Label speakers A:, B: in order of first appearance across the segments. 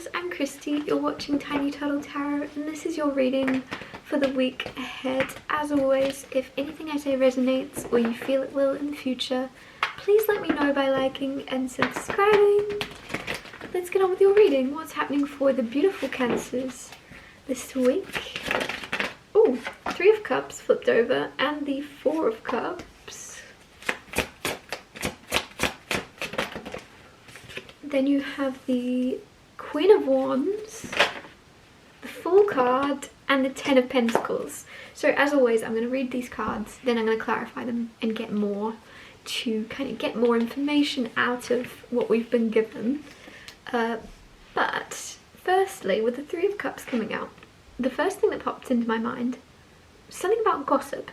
A: loves, I'm Christy, you're watching Tiny Turtle Tarot, and this is your reading for the week ahead. As always, if anything I say resonates or you feel it will in the future, please let me know by liking and subscribing. Let's get on with your reading. What's happening for the beautiful Cancers this week? Oh, Three of Cups flipped over and the Four of Cups. Then you have the Queen of Wands, the Fool card, and the Ten of Pentacles. So as always, I'm going to read these cards, then I'm going to clarify them and get more to kind of get more information out of what we've been given. But firstly, with the Three of Cups coming out, the first thing that popped into my mind, something about gossip.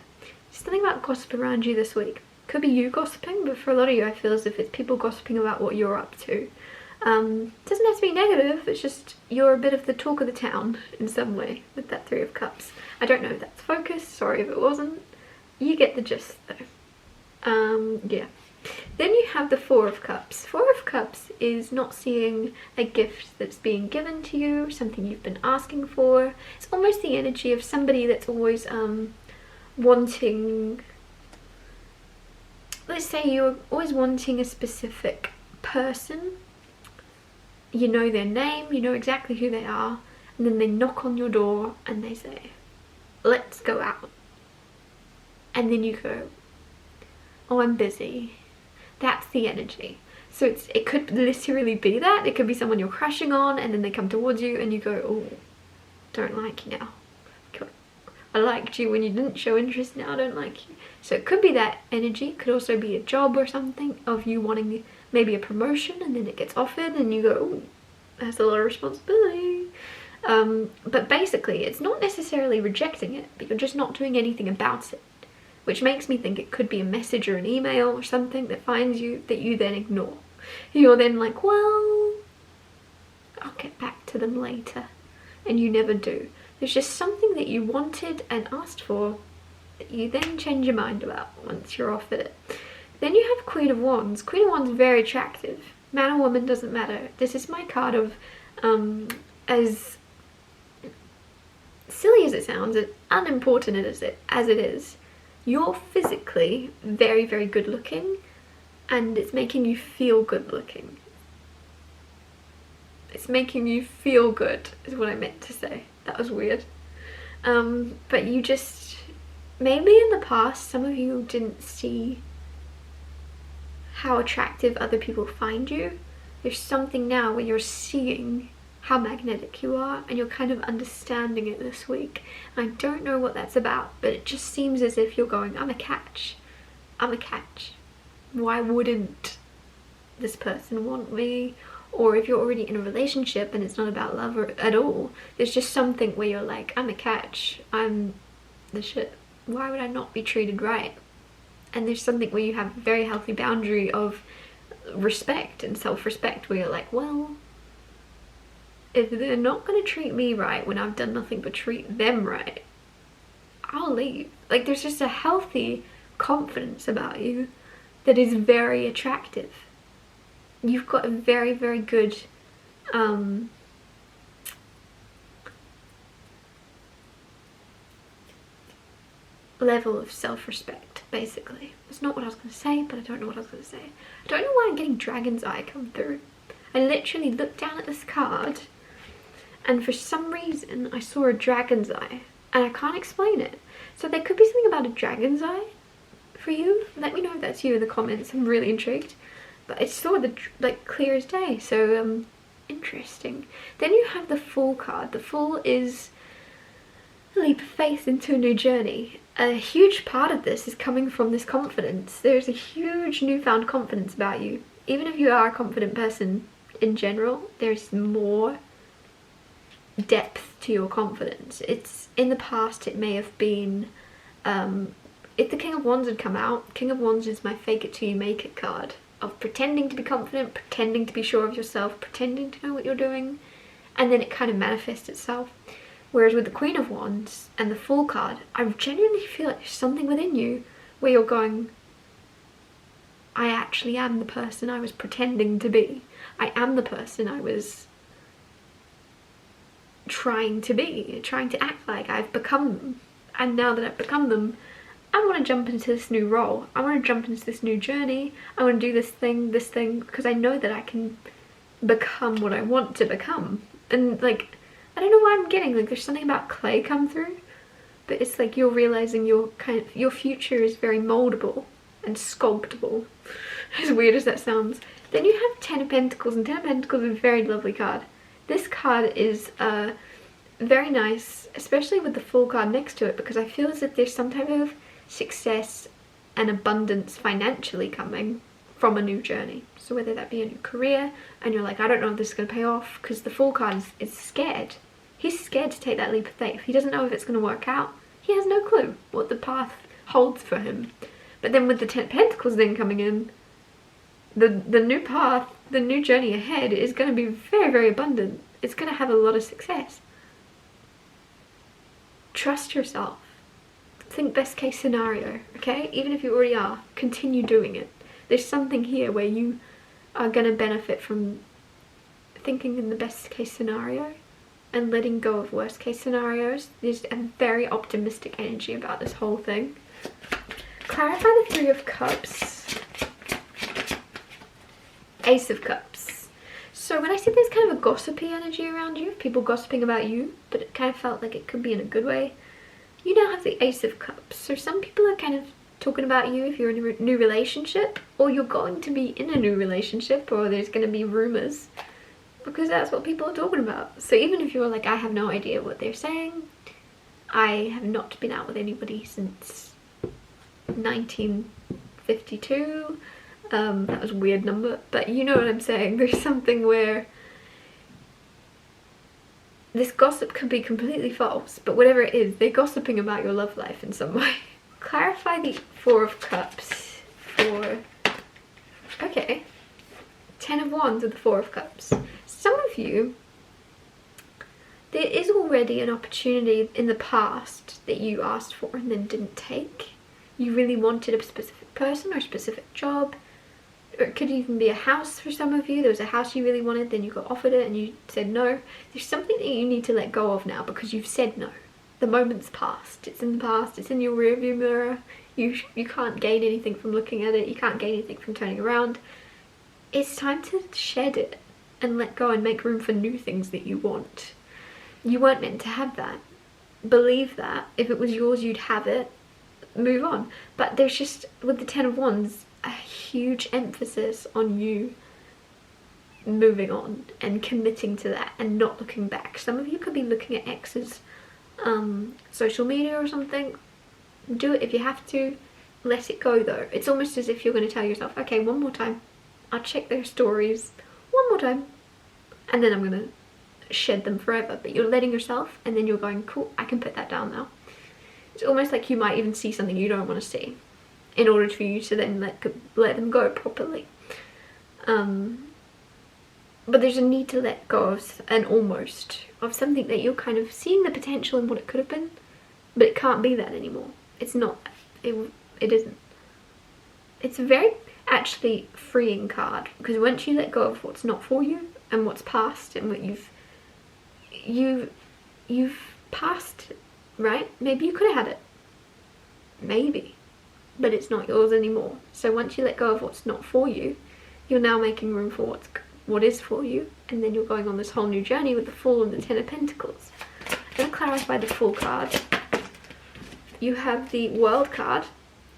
A: Something about gossip around you this week. Could be you gossiping, but for a lot of you I feel as if it's people gossiping about what you're up to. Doesn't have to be negative, it's just you're a bit of the talk of the town in some way with that Three of Cups. I don't know if that's focus, sorry if it wasn't. You get the gist though. Yeah. Then you have the Four of Cups. Four of Cups is not seeing a gift that's being given to you, something you've been asking for. It's almost the energy of somebody that's always wanting, let's say you're always wanting a specific person. You know their name, you know exactly who they are, and then they knock on your door and they say, let's go out. And then you go, oh, I'm busy. That's the energy. So it could literally be that. It could be someone you're crushing on and then they come towards you and you go, oh, don't like you now. I liked you when you didn't show interest, now I don't like you. So it could be that energy. It could also be a job or something of you wanting maybe a promotion and then it gets offered and you go, oh, that's a lot of responsibility. But basically it's not necessarily rejecting it, but you're just not doing anything about it. Which makes me think it could be a message or an email or something that finds you that you then ignore. You're then like, well, I'll get back to them later. And you never do. There's just something that you wanted and asked for that you then change your mind about once you're offered it. Then you have Queen of Wands. Queen of Wands is very attractive. Man or woman doesn't matter. This is my card of, as silly as it sounds, as unimportant as it is, you're physically very, very good looking and it's making you feel good looking. It's making you feel good is what I meant to say. That was weird. But you just, maybe in the past some of you didn't see how attractive other people find you. There's something now where you're seeing how magnetic you are and you're kind of understanding it this week. I don't know what that's about, but it just seems as if you're going, I'm a catch. I'm a catch. Why wouldn't this person want me? Or if you're already in a relationship and it's not about love at all, there's just something where you're like, I'm a catch. I'm the shit. Why would I not be treated right? And there's something where you have a very healthy boundary of respect and self-respect where you're like, well, if they're not going to treat me right when I've done nothing but treat them right, I'll leave. Like, there's just a healthy confidence about you that is very attractive. You've got a very, very good level of self-respect, basically. That's not what I was going to say, but I don't know what I was going to say. I don't know why I'm getting Dragon's Eye come through. I literally looked down at this card and for some reason I saw a dragon's eye and I can't explain it. So there could be something about a dragon's eye for you. Let me know if that's you in the comments. I'm really intrigued. But I saw the like clear as day, so interesting. Then you have the Fool card. The Fool is a leap of faith into a new journey. A huge part of this is coming from this confidence. There's a huge newfound confidence about you. Even if you are a confident person in general, there's more depth to your confidence. It's in the past it may have been if the King of Wands had come out, King of Wands is my fake it till you make it card of pretending to be confident, pretending to be sure of yourself, pretending to know what you're doing, and then it kind of manifests itself. Whereas with the Queen of Wands and the Fool card, I genuinely feel like there's something within you where you're going, I actually am the person I was pretending to be. I am the person I was trying to be, trying to act like I've become them. And now that I've become them, I want to jump into this new role. I want to jump into this new journey. I want to do this thing, because I know that I can become what I want to become. And like, I don't know why I'm getting, like, there's something about clay come through, but it's like you're realizing your future is very moldable and sculptable, as weird as that sounds. Then you have Ten of Pentacles, and Ten of Pentacles is a very lovely card. This card is very nice, especially with the Fool card next to it, because I feel as if there's some type of success and abundance financially coming from a new journey. So whether that be a new career, and you're like, I don't know if this is going to pay off, because the Fool card is scared. He's scared to take that leap of faith. He doesn't know if it's going to work out. He has no clue what the path holds for him. But then with the Ten of Pentacles then coming in, the new path, the new journey ahead is going to be very, very abundant. It's going to have a lot of success. Trust yourself. Think best case scenario, okay? Even if you already are, continue doing it. There's something here where you are going to benefit from thinking in the best case scenario and letting go of worst case scenarios. There's a very optimistic energy about this whole thing. Clarify the Three of Cups. Ace of Cups. So when I said there's kind of a gossipy energy around you, people gossiping about you, but it kind of felt like it could be in a good way, you now have the Ace of Cups. So some people are kind of talking about you if you're in a new relationship, or you're going to be in a new relationship, or there's going to be rumors, because that's what people are talking about. So even if you're like, I have no idea what they're saying, I have not been out with anybody since 1952. That was a weird number, but you know what I'm saying. There's something where this gossip could be completely false, but whatever it is, they're gossiping about your love life in some way. Clarify the Four of Cups for, okay, Ten of Wands with the Four of Cups. Some of you, there is already an opportunity in the past that you asked for and then didn't take. You really wanted a specific person or a specific job, or it could even be a house for some of you. There was a house you really wanted, then you got offered it and you said no. There's something that you need to let go of now because you've said no. The moment's passed. It's in the past. It's in your rearview mirror. You can't gain anything from looking at it. You can't gain anything from turning around. It's time to shed it and let go and make room for new things that you want. You weren't meant to have that. Believe that. If it was yours, you'd have it. Move on. But there's just, with the Ten of Wands, a huge emphasis on you moving on and committing to that and not looking back. Some of you could be looking at exes' social media or something. Do it if you have to. Let it go though. It's almost as if you're going to tell yourself, okay, one more time. I'll check their stories one more time. And then I'm going to shed them forever. But you're letting yourself, and then you're going, cool, I can put that down now. It's almost like you might even see something you don't want to see in order for you to then let them go properly. But there's a need to let go of of something that you're kind of seeing the potential in what it could have been, but it can't be that anymore. It's not. It isn't. It's a very actually freeing card, because once you let go of what's not for you and what's past and what you've passed, right? Maybe you could have had it. Maybe. But it's not yours anymore. So once you let go of what's not for you, you're now making room for what is for you, and then you're going on this whole new journey with the Fool and the Ten of Pentacles. I'm going to clarify the Fool card. You have the World card.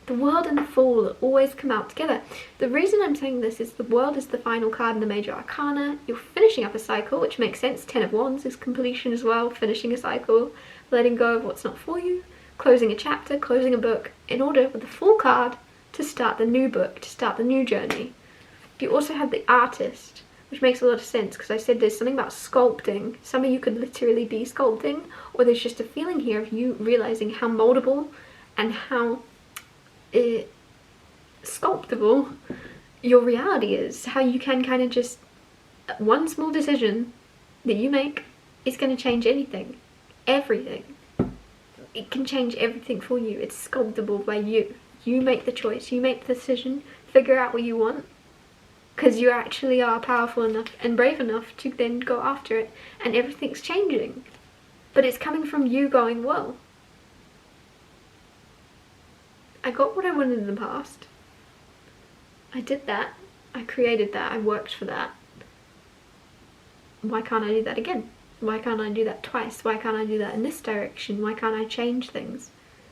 A: The World and the Fool always come out together. The reason I'm saying this is the World is the final card in the Major Arcana. You're finishing up a cycle, which makes sense. Ten of Wands is completion as well, finishing a cycle, letting go of what's not for you, closing a chapter, closing a book, in order with the Fool card to start the new book, to start the new journey. You also have the Artist, which makes a lot of sense, because I said there's something about sculpting. Some of you could literally be sculpting, or there's just a feeling here of you realizing how moldable and how sculptable your reality is. How you can kind of just, one small decision that you make is going to change anything. Everything. It can change everything for you. It's sculptable by you. You make the choice. You make the decision. Figure out what you want. Because you actually are powerful enough and brave enough to then go after it. And everything's changing. but it's coming from you going, whoa, I got what I wanted in the past, I did that, I created that, I worked for that. Why can't I do that again? Why can't I do that twice? Why can't I do that in this direction? Why can't I change things?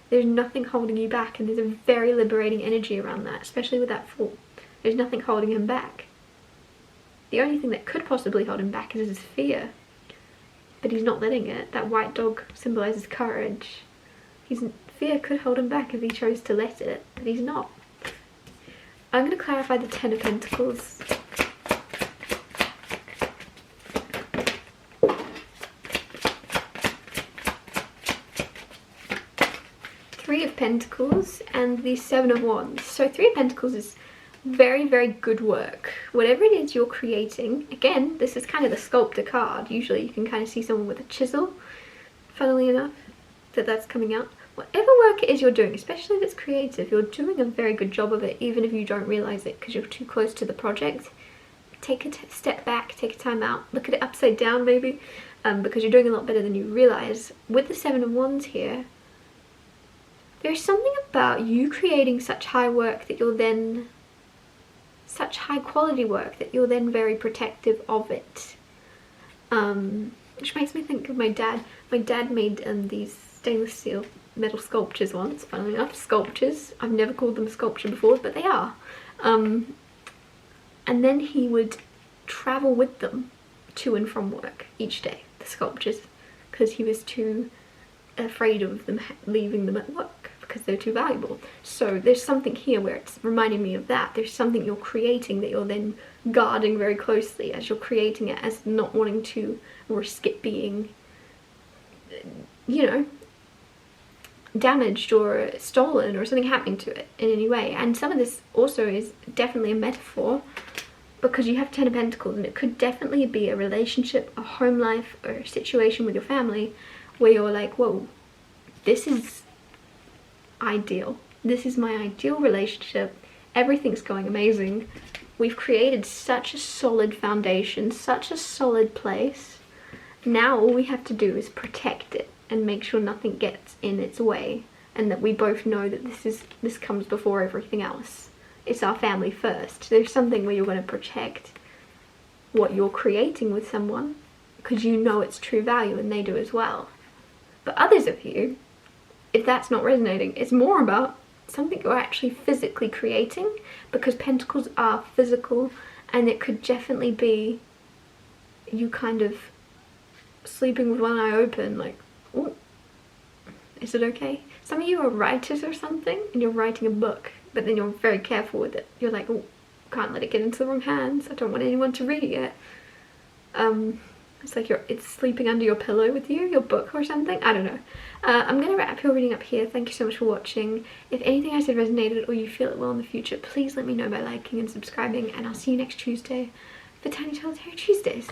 A: There's nothing holding you back, and there's a very liberating energy around that, especially with that Fool. There's nothing holding him back. The only thing that could possibly hold him back is his fear, but he's not letting it. That white dog symbolizes courage. Fear could hold him back if he chose to let it, but he's not. I'm going to clarify the Ten of Pentacles. Three of Pentacles and the Seven of Wands. So Three of Pentacles is very, very good work. Whatever it is you're creating, again, this is kind of the sculptor card. Usually you can kind of see someone with a chisel, funnily enough, that's coming out. Whatever work it is you're doing, especially if it's creative, you're doing a very good job of it, even if you don't realize it because you're too close to the project. Take a step back, take a time out, look at it upside down maybe, because you're doing a lot better than you realize. With the Seven of Wands here, there's something about you creating such high work that you're then, such high quality work that you're then very protective of it. Which makes me think of my dad. My dad made these stainless steel metal sculptures once, funnily enough, sculptures. I've never called them a sculpture before, but they are. And then he would travel with them to and from work each day, the sculptures, because he was too afraid of them leaving them at work because they're too valuable. So there's something here where it's reminding me of that. There's something you're creating that you're then guarding very closely as you're creating it, as not wanting to risk it being, you know, damaged or stolen or something happening to it in any way. And some of this also is definitely a metaphor, because you have Ten of Pentacles, and it could definitely be a relationship, a home life, or a situation with your family where you're like, whoa, this is ideal. This is my ideal relationship. Everything's going amazing. We've created such a solid foundation, such a solid place. Now all we have to do is protect it and make sure nothing gets in its way, and that we both know that this comes before everything else. It's our family first. There's something where you're going to protect what you're creating with someone because you know it's true value and they do as well. But others of you, if that's not resonating, it's more about something you're actually physically creating, because pentacles are physical, and it could definitely be you kind of sleeping with one eye open, like, oh, is it okay? Some of you are writers or something, and you're writing a book, but then you're very careful with it. You're like, oh, can't let it get into the wrong hands. I don't want anyone to read it. It's like it's sleeping under your pillow with you, your book or something. I don't know. I'm going to wrap your reading up here. Thank you so much for watching. If anything I said resonated or you feel it will in the future, please let me know by liking and subscribing, and I'll see you next Tuesday for Tiny Solitary Tuesdays.